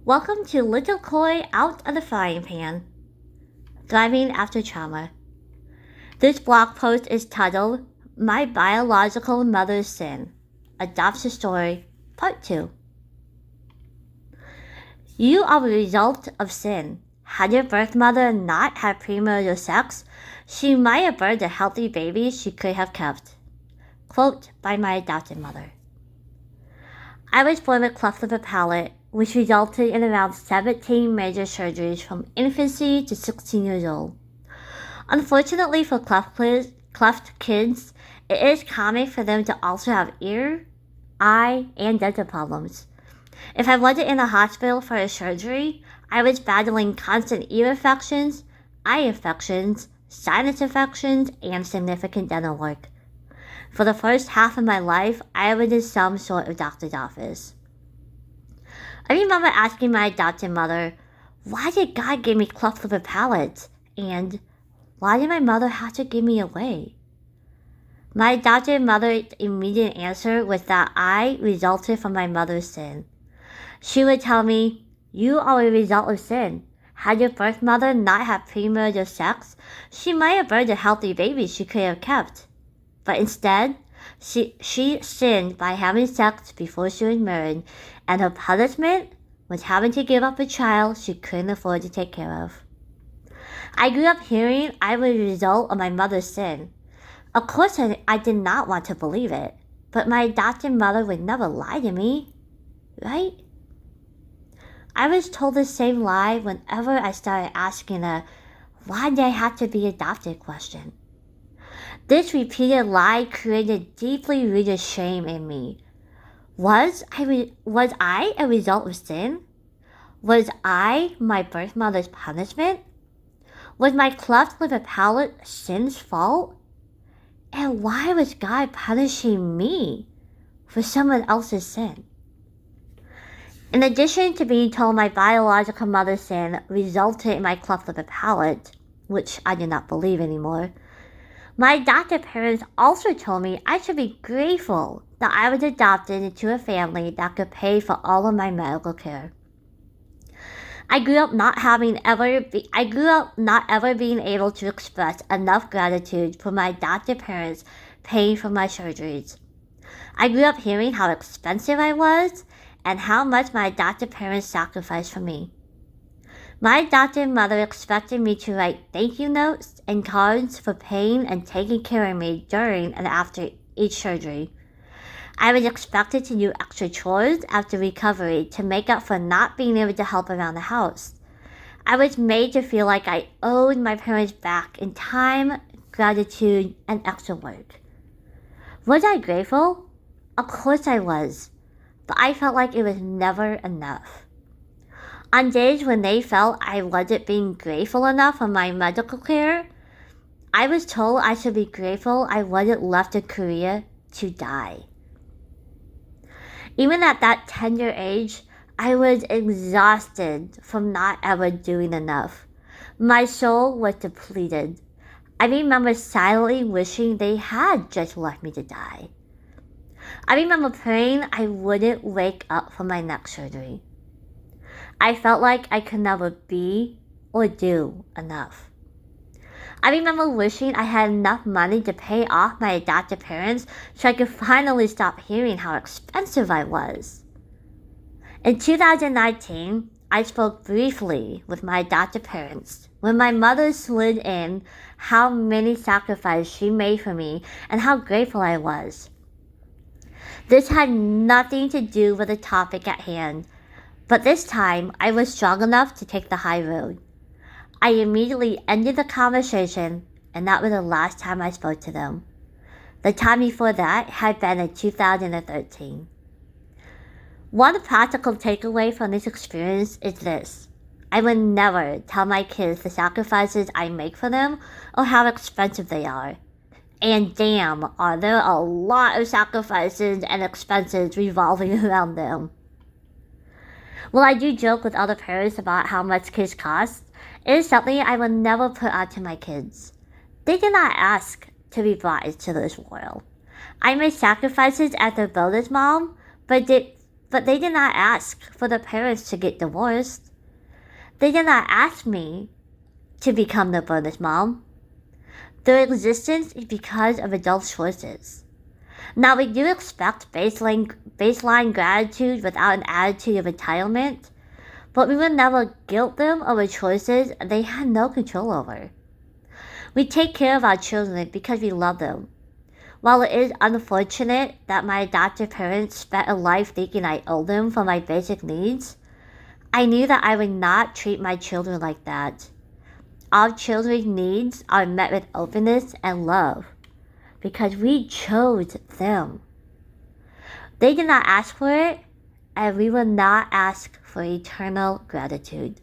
Welcome to Little Koi Out of the Frying Pan, Thriving After Trauma. This blog post is titled, My Biological Mother's Sin, Adoption Story, Part 2. You are a result of sin. Had your birth mother not had premarital sex, she might have birthed a healthy baby she could have kept. Quote by my adopted mother. I was born with cleft lip and palate, which resulted in around 17 major surgeries from infancy to 16 years old. Unfortunately for cleft kids, it is common for them to also have ear, eye, and dental problems. If I wasn't in the hospital for a surgery, I was battling constant ear infections, eye infections, sinus infections, and significant dental work. For the first half of my life, I was in some sort of doctor's office. I remember asking my adopted mother, why did God give me cleft lip and palate? And why did my mother have to give me away? My adopted mother's immediate answer was that I resulted from my mother's sin. She would tell me, you are a result of sin. Had your birth mother not had premarital sex, she might have birthed a healthy baby she could have kept. But instead, she sinned by having sex before she was married, and her punishment was having to give up a child she couldn't afford to take care of. I grew up hearing I was a result of my mother's sin. Of course, I did not want to believe it, but my adopted mother would never lie to me, right? I was told the same lie whenever I started asking a why did I have to be adopted question. This repeated lie created deeply rooted shame in me. Was I a result of sin? Was I my birth mother's punishment? Was my cleft lip and palate sin's fault? And why was God punishing me for someone else's sin? In addition to being told my biological mother's sin resulted in my cleft lip and palate, which I did not believe anymore, my adopted parents also told me I should be grateful that I was adopted into a family that could pay for all of my medical care. I grew up not ever being able to express enough gratitude for my adopted parents paying for my surgeries. I grew up hearing how expensive I was and how much my adopted parents sacrificed for me. My adopted mother expected me to write thank you notes and cards for paying and taking care of me during and after each surgery. I was expected to do extra chores after recovery to make up for not being able to help around the house. I was made to feel like I owed my parents back in time, gratitude, and extra work. Was I grateful? Of course I was, but I felt like it was never enough. On days when they felt I wasn't being grateful enough for my medical care, I was told I should be grateful I wasn't left in Korea to die. Even at that tender age, I was exhausted from not ever doing enough. My soul was depleted. I remember silently wishing they had just left me to die. I remember praying I wouldn't wake up for my next surgery. I felt like I could never be or do enough. I remember wishing I had enough money to pay off my adopted parents so I could finally stop hearing how expensive I was. In 2019, I spoke briefly with my adopted parents when my mother slid in how many sacrifices she made for me and how grateful I was. This had nothing to do with the topic at hand, but this time I was strong enough to take the high road. I immediately ended the conversation, and that was the last time I spoke to them. The time before that had been in 2013. One practical takeaway from this experience is this. I would never tell my kids the sacrifices I make for them or how expensive they are. And damn, are there a lot of sacrifices and expenses revolving around them. While I do joke with other parents about how much kids cost, it is something I will never put out to my kids. They did not ask to be brought into this world. I made sacrifices as their bonus mom, but But they did not ask for the parents to get divorced. They did not ask me to become the bonus mom. Their existence is because of adult choices. Now, we do expect baseline gratitude without an attitude of entitlement, but we will never guilt them over choices they had no control over. We take care of our children because we love them. While it is unfortunate that my adoptive parents spent a life thinking I owed them for my basic needs, I knew that I would not treat my children like that. Our children's needs are met with openness and love because we chose them. They did not ask for it, and we will not ask for eternal gratitude.